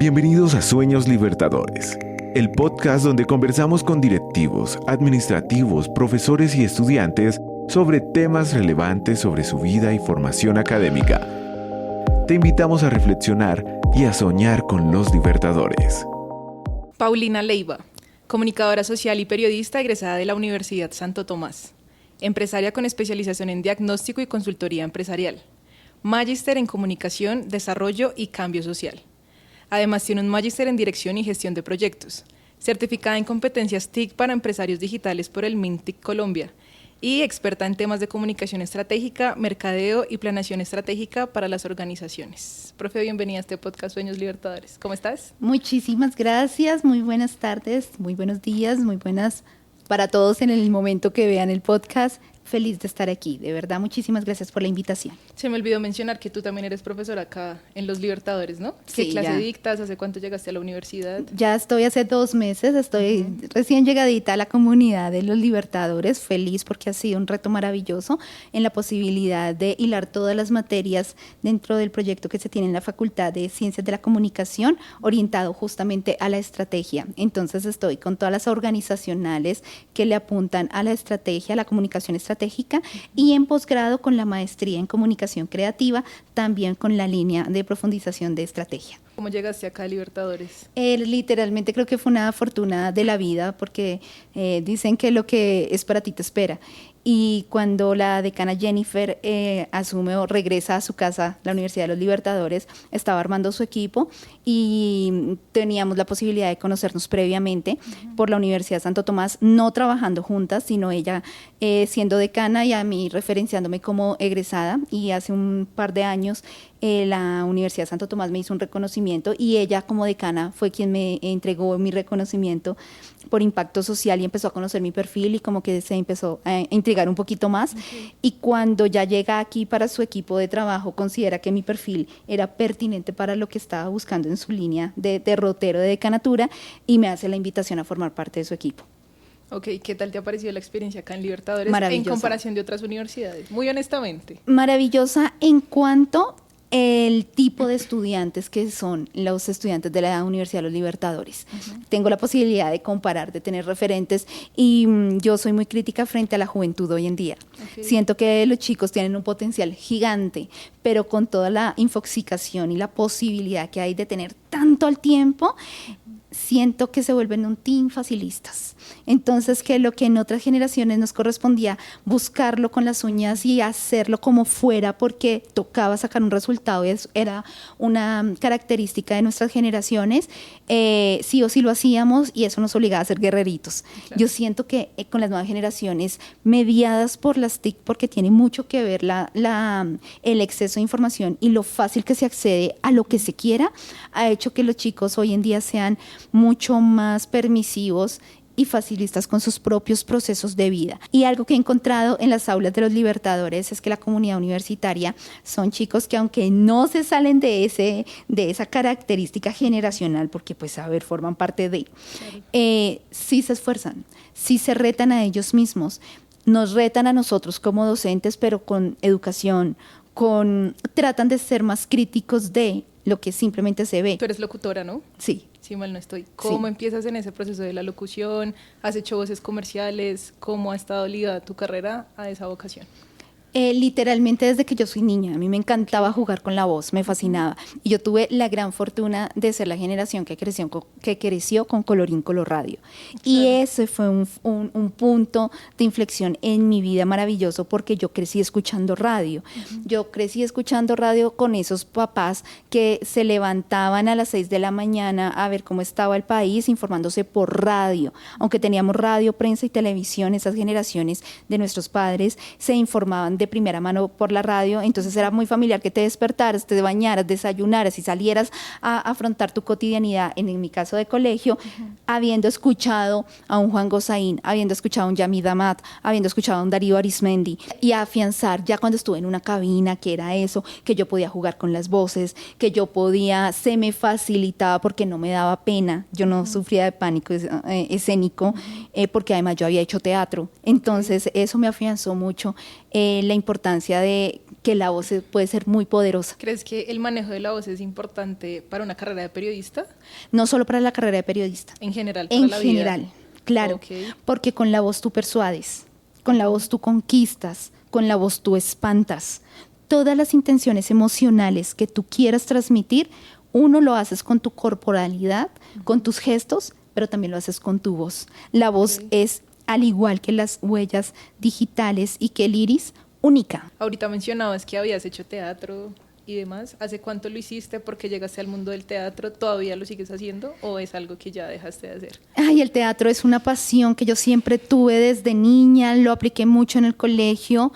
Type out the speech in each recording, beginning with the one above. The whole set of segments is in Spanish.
Bienvenidos a Sueños Libertadores, el podcast donde conversamos con directivos, administrativos, profesores y estudiantes sobre temas relevantes sobre su vida y formación académica. Te invitamos a reflexionar y a soñar con los libertadores. Paulina Leiva, comunicadora social y periodista egresada de la Universidad Santo Tomás, empresaria con especialización en diagnóstico y consultoría empresarial, magíster en comunicación, desarrollo y cambio social. Además tiene un magíster en dirección y gestión de proyectos, certificada en competencias TIC para empresarios digitales por el MINTIC Colombia y experta en temas de comunicación estratégica, mercadeo y planeación estratégica para las organizaciones. Profe, bienvenida a este podcast Sueños Libertadores. ¿Cómo estás? Muchísimas gracias, muy buenas tardes, muy buenos días, muy buenas para todos en el momento que vean el podcast. Feliz de estar aquí, de verdad, muchísimas gracias por la invitación. Se me olvidó mencionar que tú también eres profesora acá en Los Libertadores, ¿no? Sí, ¿Qué clase ya. dictas? ¿Hace cuánto llegaste a la universidad? Ya estoy hace 2 meses, estoy recién llegadita a la comunidad de Los Libertadores, feliz porque ha sido un reto maravilloso en la posibilidad de hilar todas las materias dentro del proyecto que se tiene en la Facultad de Ciencias de la Comunicación, orientado justamente a la estrategia. Entonces estoy con todas las organizacionales que le apuntan a la estrategia, a la comunicación estratégica, y en posgrado con la maestría en comunicación creativa, también con la línea de profundización de estrategia. ¿Cómo llegaste acá a Libertadores? Literalmente creo que fue una fortuna de la vida porque dicen que lo que es para ti te espera. Y cuando la decana Jennifer asume o regresa a su casa, la Universidad de los Libertadores, estaba armando su equipo y teníamos la posibilidad de conocernos previamente por la Universidad Santo Tomás, no trabajando juntas, sino ella siendo decana y a mí referenciándome como egresada. Y hace un par de años la Universidad Santo Tomás me hizo un reconocimiento y ella como decana fue quien me entregó mi reconocimiento por impacto social y empezó a conocer mi perfil y como que se empezó a intrigar un poquito más. Y cuando ya llega aquí para su equipo de trabajo, considera que mi perfil era pertinente para lo que estaba buscando en su línea de derrotero de decanatura y me hace la invitación a formar parte de su equipo. Ok, ¿qué tal te ha parecido la experiencia acá en Libertadores en comparación de otras universidades? Muy honestamente. Maravillosa en cuanto el tipo de estudiantes que son los estudiantes de la Universidad de los Libertadores. Tengo la posibilidad de comparar, de tener referentes y yo soy muy crítica frente a la juventud hoy en día. Siento que los chicos tienen un potencial gigante, pero con toda la infoxicación y la posibilidad que hay de tener tanto al tiempo, siento que se vuelven un team facilistas. Entonces, que lo que en otras generaciones nos correspondía buscarlo con las uñas y hacerlo como fuera porque tocaba sacar un resultado, era una característica de nuestras generaciones, sí o sí lo hacíamos y eso nos obligaba a ser guerreritos. Claro. Yo siento que con las nuevas generaciones, mediadas por las TIC, porque tiene mucho que ver el exceso de información y lo fácil que se accede a lo que se quiera, ha hecho que los chicos hoy en día sean mucho más permisivos y facilistas con sus propios procesos de vida. Y algo que he encontrado en las aulas de los Libertadores es que la comunidad universitaria son chicos que aunque no se salen de esa característica generacional, porque pues a ver, forman parte de, sí se esfuerzan, sí se retan a ellos mismos, nos retan a nosotros como docentes, pero con educación, tratan de ser más críticos de lo que simplemente se ve. Tú eres locutora, ¿no? Sí. Si mal no estoy. ¿Cómo empiezas en ese proceso de la locución? ¿Has hecho voces comerciales? ¿Cómo ha estado ligada tu carrera a esa vocación? Literalmente desde que yo soy niña, a mí me encantaba jugar con la voz, me fascinaba. Y yo tuve la gran fortuna de ser la generación que creció con Colorín Color Radio. Claro. Y ese fue un punto de inflexión en mi vida maravilloso porque yo crecí escuchando radio. Yo crecí escuchando radio con esos papás que se levantaban a las 6 de la mañana a ver cómo estaba el país informándose por radio. Aunque teníamos radio, prensa y televisión, esas generaciones de nuestros padres se informaban de primera mano por la radio, entonces era muy familiar que te despertaras, te bañaras, desayunaras y salieras a afrontar tu cotidianidad, en mi caso de colegio, habiendo escuchado a un Juan Gozaín, habiendo escuchado a un Yamid Amat, habiendo escuchado a un Darío Arismendi, y a afianzar ya cuando estuve en una cabina, que era eso, que yo podía jugar con las voces, que yo podía, se me facilitaba porque no me daba pena, yo no sufría de pánico escénico, porque además yo había hecho teatro, entonces eso me afianzó mucho la importancia de que la voz puede ser muy poderosa. ¿Crees que el manejo de la voz es importante para una carrera de periodista? No solo para la carrera de periodista. En general, para En la general, vida. claro. Ok. Porque con la voz tú persuades, con la voz tú conquistas, con la voz tú espantas. Todas las intenciones emocionales que tú quieras transmitir, uno lo haces con tu corporalidad, con tus gestos, pero también lo haces con tu voz. La voz es, al igual que las huellas digitales y que el iris, única. Ahorita mencionabas que habías hecho teatro y demás. ¿Hace cuánto lo hiciste? ¿Por qué llegaste al mundo del teatro? ¿Todavía lo sigues haciendo o es algo que ya dejaste de hacer? Ay, el teatro es una pasión que yo siempre tuve desde niña, lo apliqué mucho en el colegio,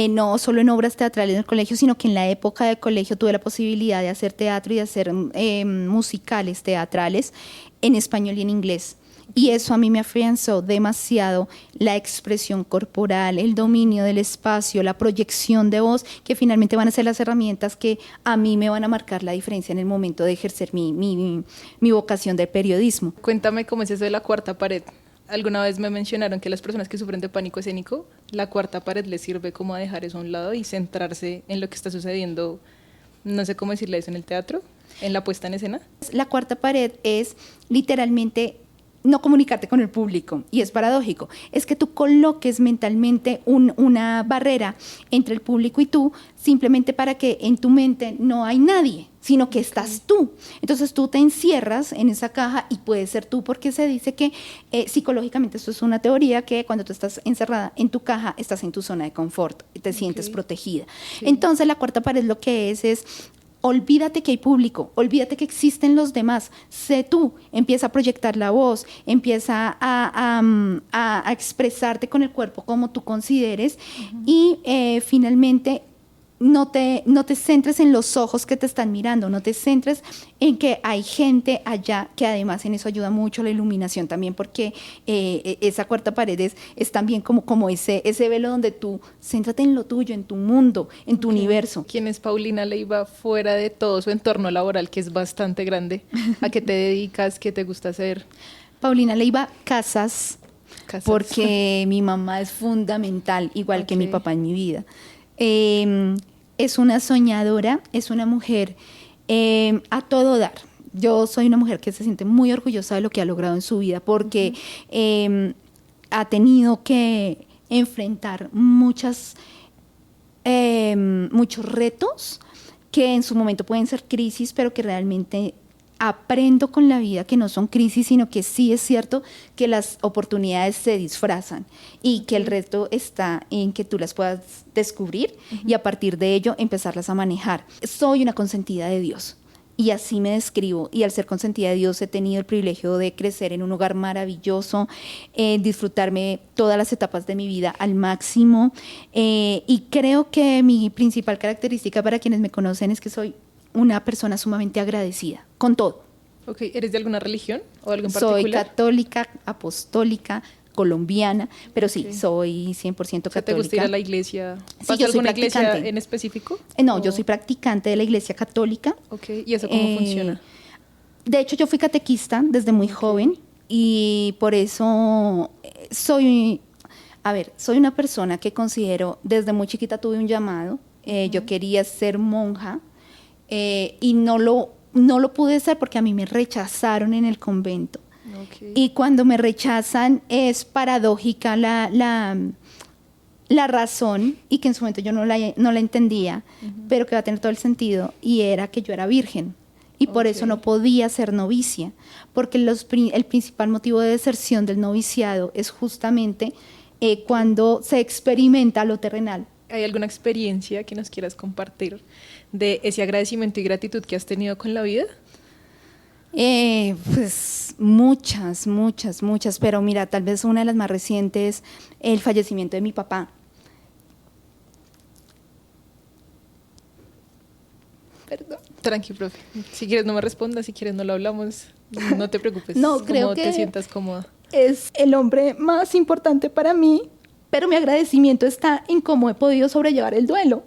no solo en obras teatrales en el colegio, sino que en la época de colegio tuve la posibilidad de hacer teatro y de hacer musicales teatrales en español y en inglés. Y eso a mí me afianzó demasiado la expresión corporal, el dominio del espacio, la proyección de voz, que finalmente van a ser las herramientas que a mí me van a marcar la diferencia en el momento de ejercer mi vocación de periodismo. Cuéntame cómo es eso de la cuarta pared. Alguna vez me mencionaron que las personas que sufren de pánico escénico, la cuarta pared les sirve como a dejar eso a un lado y centrarse en lo que está sucediendo, no sé cómo decirle eso, en el teatro, en la puesta en escena. La cuarta pared es literalmente no comunicarte con el público, y es paradójico, es que tú coloques mentalmente una barrera entre el público y tú, simplemente para que en tu mente no hay nadie, sino que estás tú. Entonces tú te encierras en esa caja y puedes ser tú, porque se dice que psicológicamente, esto es una teoría, que cuando tú estás encerrada en tu caja, estás en tu zona de confort, te sientes protegida. Sí. Entonces la cuarta pared lo que es olvídate que hay público, olvídate que existen los demás, sé tú, empieza a proyectar la voz, empieza a expresarte con el cuerpo como tú consideres y finalmente no te centres en los ojos que te están mirando, no te centres en que hay gente allá, que además en eso ayuda mucho la iluminación también, porque esa cuarta pared es también como ese velo donde tú céntrate en lo tuyo, en tu mundo, en tu universo. ¿Quién es Paulina Leiva fuera de todo su entorno laboral, que es bastante grande? ¿A qué te dedicas? ¿Qué te gusta hacer? Paulina Leiva, casas. Porque mi mamá es fundamental, igual que mi papá en mi vida. Es una soñadora, es una mujer a todo dar. Yo soy una mujer que se siente muy orgullosa de lo que ha logrado en su vida, porque ha tenido que enfrentar muchos retos que en su momento pueden ser crisis, pero que realmente aprendo con la vida que no son crisis, sino que sí es cierto que las oportunidades se disfrazan y que el reto está en que tú las puedas descubrir y a partir de ello empezarlas a manejar. Soy una consentida de Dios y así me describo, y al ser consentida de Dios he tenido el privilegio de crecer en un hogar maravilloso, disfrutarme todas las etapas de mi vida al máximo, y creo que mi principal característica para quienes me conocen es que soy una persona sumamente agradecida con todo. Ok, ¿eres de alguna religión o algo en particular? Soy católica, apostólica, colombiana, pero sí, soy 100% católica. ¿Te gusta ir a la iglesia? Sí, yo soy alguna practicante. ¿Iglesia en específico? No, yo soy practicante de la iglesia católica. Ok, ¿y eso cómo funciona? De hecho, yo fui catequista desde muy joven y por eso soy una persona que considero, desde muy chiquita tuve un llamado, yo quería ser monja, y no lo pude ser porque a mí me rechazaron en el convento. Okay. Y cuando me rechazan es paradójica la razón, y que en su momento yo no la entendía, pero que va a tener todo el sentido, y era que yo era virgen y por eso no podía ser novicia, porque el principal motivo de deserción del noviciado es justamente cuando se experimenta lo terrenal. ¿Hay alguna experiencia que nos quieras compartir de ese agradecimiento y gratitud que has tenido con la vida? Pues muchas, pero mira, tal vez una de las más recientes, el fallecimiento de mi papá. Perdón. Tranqui, profe. Si quieres no me respondas, si quieres no lo hablamos, no te preocupes. No, creo que te sientas cómoda. Es el hombre más importante para mí, pero mi agradecimiento está en cómo he podido sobrellevar el duelo.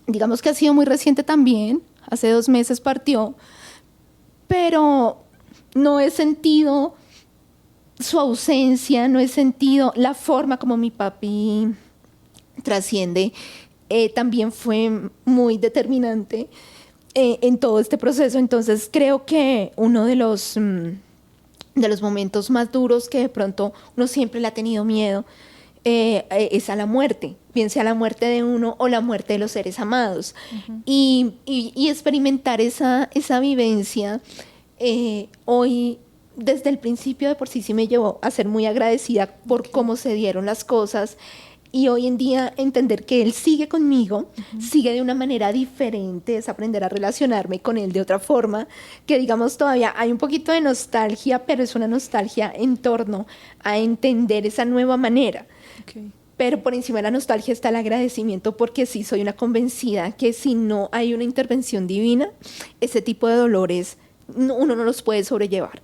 Digamos que ha sido muy reciente también, hace 2 meses partió, pero no he sentido su ausencia, no he sentido la forma como mi papi trasciende también fue muy determinante en todo este proceso. Entonces creo que uno de los momentos más duros que de pronto uno siempre le ha tenido miedo es a la muerte, bien sea la muerte de uno o la muerte de los seres amados. Uh-huh. Y experimentar esa vivencia hoy, desde el principio de por sí me llevó a ser muy agradecida por cómo se dieron las cosas. Y hoy en día entender que él sigue conmigo, uh-huh, sigue de una manera diferente, es aprender a relacionarme con él de otra forma, que digamos todavía hay un poquito de nostalgia, pero es una nostalgia en torno a entender esa nueva manera. Okay. Pero por encima de la nostalgia está el agradecimiento, porque sí soy una convencida que si no hay una intervención divina, ese tipo de dolores uno no los puede sobrellevar.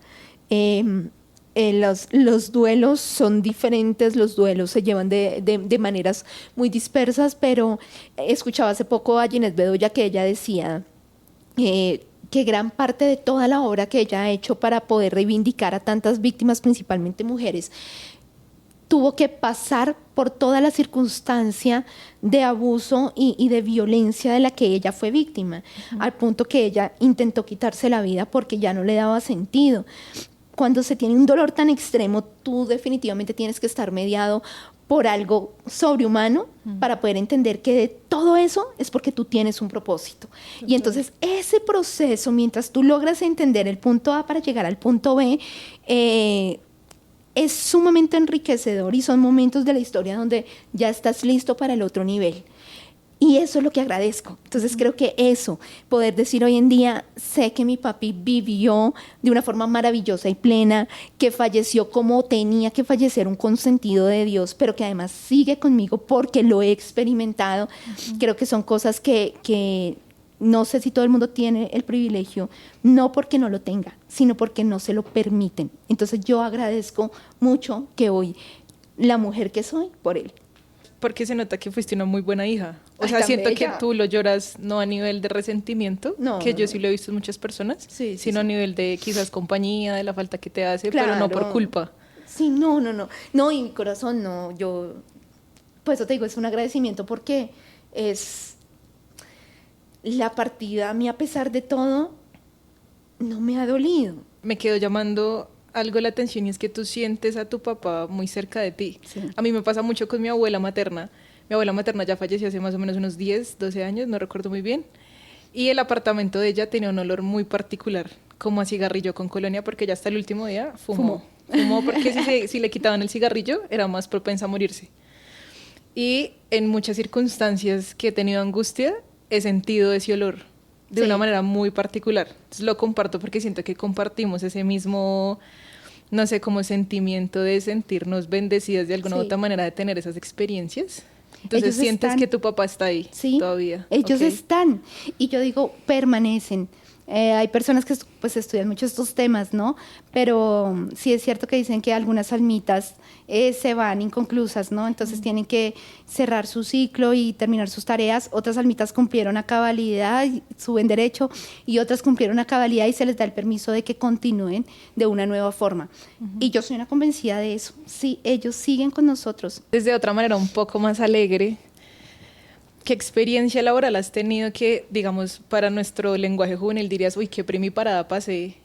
Los duelos son diferentes, los duelos se llevan de maneras muy dispersas, pero escuchaba hace poco a Ginette Bedoya que ella decía que gran parte de toda la obra que ella ha hecho para poder reivindicar a tantas víctimas, principalmente mujeres, tuvo que pasar por toda la circunstancia de abuso y de violencia de la que ella fue víctima, uh-huh, al punto que ella intentó quitarse la vida porque ya no le daba sentido. Cuando se tiene un dolor tan extremo, tú definitivamente tienes que estar mediado por algo sobrehumano, uh-huh, para poder entender que de todo eso es porque tú tienes un propósito. Uh-huh. Y entonces ese proceso, mientras tú logras entender el punto A para llegar al punto B, es sumamente enriquecedor, y son momentos de la historia donde ya estás listo para el otro nivel. Y eso es lo que agradezco. Entonces creo que eso, poder decir hoy en día, sé que mi papi vivió de una forma maravillosa y plena, que falleció como tenía que fallecer, un consentido de Dios, pero que además sigue conmigo porque lo he experimentado. Uh-huh. Creo que son cosas que no sé si todo el mundo tiene el privilegio, no porque no lo tenga, sino porque no se lo permiten. Entonces yo agradezco mucho que hoy la mujer que soy por él. Porque se nota que fuiste una muy buena hija. O sea, siento bella. Que tú lo lloras no a nivel de resentimiento, no, que yo sí lo he visto en muchas personas, sí, sino a nivel de quizás compañía, de la falta que te hace, claro, pero no por culpa. Sí, no. No, y mi corazón no, yo, pues eso te digo, es un agradecimiento porque es la partida a mí, a pesar de todo, no me ha dolido. Me quedo llamando algo la atención, y es que tú sientes a tu papá muy cerca de ti. Sí. A mí me pasa mucho con mi abuela materna. Mi abuela materna ya falleció hace más o menos unos 10, 12 años, no recuerdo muy bien. Y el apartamento de ella tenía un olor muy particular, como a cigarrillo con colonia, porque ella hasta el último día fumó porque si le quitaban el cigarrillo era más propensa a morirse. Y en muchas circunstancias que he tenido angustia, he sentido ese olor de una manera muy particular. Entonces lo comparto porque siento que compartimos ese mismo, no sé, como sentimiento de sentirnos bendecidas de alguna u otra manera de tener esas experiencias. Entonces ellos sientes que tu papá está ahí todavía. Ellos están, y yo digo, permanecen. Hay personas que pues estudian mucho estos temas, ¿no? Pero sí es cierto que dicen que algunas almitas se van inconclusas, ¿no? Entonces tienen que cerrar su ciclo y terminar sus tareas. Otras almitas cumplieron a cabalidad, suben derecho, y otras cumplieron a cabalidad y se les da el permiso de que continúen de una nueva forma. Uh-huh. Y yo soy una convencida de eso. Sí, ellos siguen con nosotros. Desde otra manera un poco más alegre, ¿qué experiencia laboral has tenido que, digamos, para nuestro lenguaje juvenil dirías, uy, qué primiparada pasé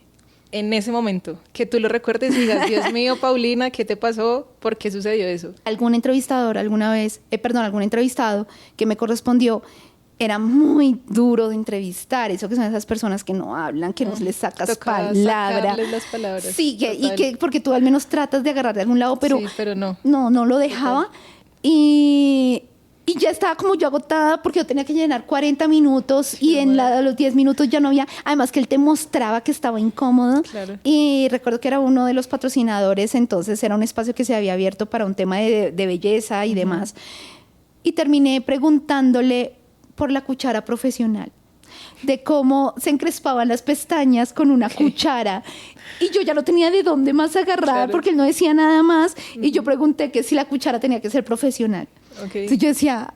en ese momento? Que tú lo recuerdes y digas, Dios mío, Paulina, ¿qué te pasó? ¿Por qué sucedió eso? Algún entrevistado que me correspondió, era muy duro de entrevistar. Eso que son esas personas que no hablan, que no les sacas palabra. Las palabras. Sí, porque tú al menos tratas de agarrar de algún lado, pero, no lo dejaba. Total. Y ya estaba como yo agotada porque yo tenía que llenar 40 minutos y los 10 minutos ya no había. Además que él te mostraba que estaba incómodo. Claro. Y recuerdo que era uno de los patrocinadores, entonces era un espacio que se había abierto para un tema de belleza y demás. Y terminé preguntándole por la cuchara profesional, de cómo se encrespaban las pestañas con una cuchara. Y yo ya no tenía de dónde más agarrar porque él no decía nada más. Y yo pregunté que si la cuchara tenía que ser profesional. Entonces yo decía,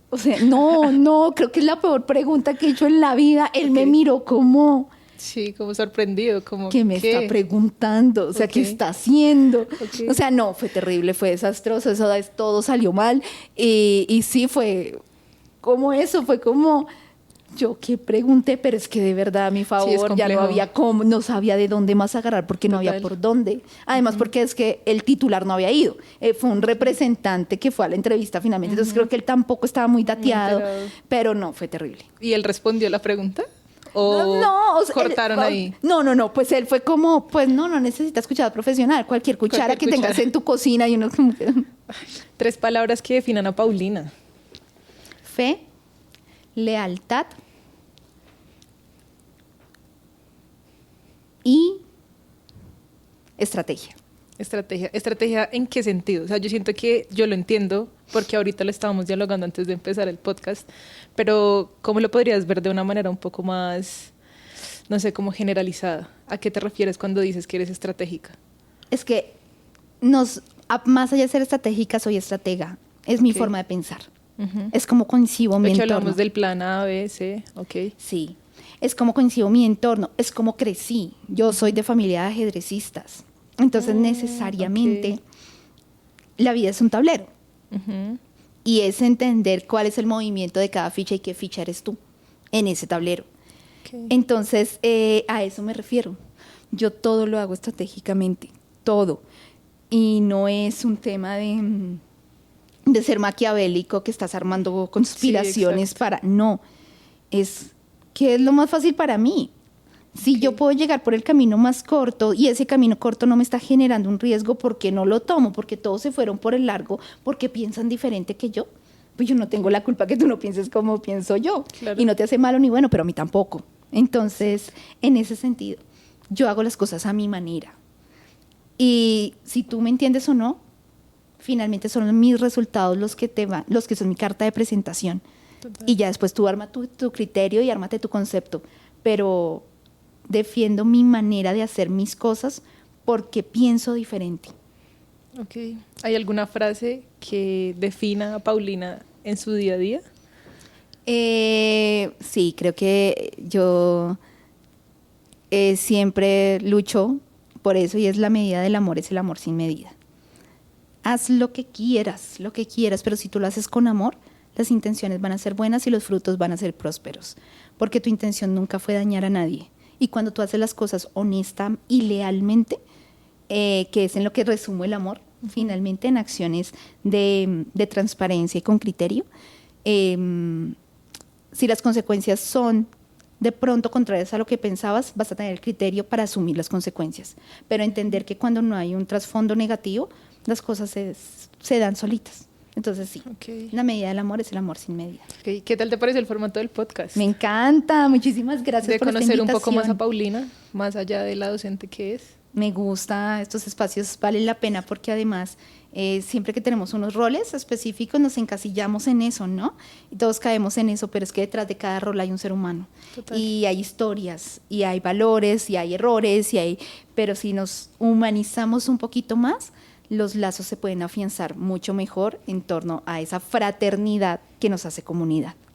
o sea, no, creo que es la peor pregunta que he hecho en la vida. Él me miró como... Sí, como sorprendido, como... ¿Qué me está preguntando? O sea, ¿qué está haciendo? O sea, no, fue terrible, fue desastroso, todo salió mal. Y sí, fue ¿cómo eso? Fue como, yo qué pregunté, pero es que de verdad, a mi favor, ya no complejo. había cómo, no sabía de dónde más agarrar porque no había Total. por dónde. Además, porque es que el titular no había ido. Fue un representante que fue a la entrevista finalmente, entonces creo que él tampoco estaba muy dateado, enterado. pero no, fue terrible. ¿Y él respondió la pregunta? ¿O O sea, cortaron ahí? No, pues él fue como, pues no necesita escuchar profesional, cualquier cuchara Cualquier que tengas cuchara. en tu cocina y uno como que... 3 palabras que definan a Paulina. Fe, lealtad y estrategia. Estrategia. ¿Estrategia en qué sentido? O sea, yo siento que yo lo entiendo porque ahorita lo estábamos dialogando antes de empezar el podcast, pero ¿cómo lo podrías ver de una manera un poco más, no sé, como generalizada? ¿A qué te refieres cuando dices que eres estratégica? Es que más allá de ser estratégica, soy estratega. Es mi Ok. forma de pensar. Ujú. Es como concibo mi De hecho, entorno. hablamos del plan A, B, C, ok. Sí, es como concibo mi entorno, es como crecí. Yo soy de familia de ajedrecistas. Entonces, necesariamente, ok. la vida es un tablero. Ujú. Y es entender cuál es el movimiento de cada ficha y qué ficha eres tú en ese tablero. Ok. Entonces, a eso me refiero. Yo todo lo hago estratégicamente, todo. Y no es un tema de ser maquiavélico, que estás armando conspiraciones exacto. para... No, es que es lo más fácil para mí. Si Ok. yo puedo llegar por el camino más corto y ese camino corto no me está generando un riesgo, ¿por qué no lo tomo? Porque todos se fueron por el largo, porque piensan diferente que yo. Pues yo no tengo la culpa que tú no pienses como pienso yo. Claro. Y no te hace malo ni bueno, pero a mí tampoco. Entonces, en ese sentido, yo hago las cosas a mi manera. Y si tú me entiendes o no, finalmente son mis resultados los que los que son mi carta de presentación. Total. Y ya después tú arma tu criterio y ármate tu concepto. Pero defiendo mi manera de hacer mis cosas porque pienso diferente. Ok. ¿Hay alguna frase que defina a Paulina en su día a día? Sí, creo que yo siempre lucho por eso y es la medida del amor, es el amor sin medida. Haz lo que quieras, pero si tú lo haces con amor, las intenciones van a ser buenas y los frutos van a ser prósperos, porque tu intención nunca fue dañar a nadie. Y cuando tú haces las cosas honesta y lealmente, que es en lo que resumo el amor, finalmente en acciones de transparencia y con criterio, si las consecuencias son de pronto contrarias a lo que pensabas, vas a tener el criterio para asumir las consecuencias. Pero entender que cuando no hay un trasfondo negativo, las cosas se dan solitas. Entonces sí, Ok. la medida del amor es el amor sin medida. Ok. ¿Qué tal te parece el formato del podcast? Me encanta, muchísimas gracias De por esta conocer un poco más a invitación. Paulina, más allá de la docente que es. Me gusta, estos espacios valen la pena porque además siempre que tenemos unos roles específicos nos encasillamos en eso, ¿no? Y todos caemos en eso, pero es que detrás de cada rol hay un ser humano. Total. Y hay historias, y hay valores, y hay errores, pero si nos humanizamos un poquito más, los lazos se pueden afianzar mucho mejor en torno a esa fraternidad que nos hace comunidad.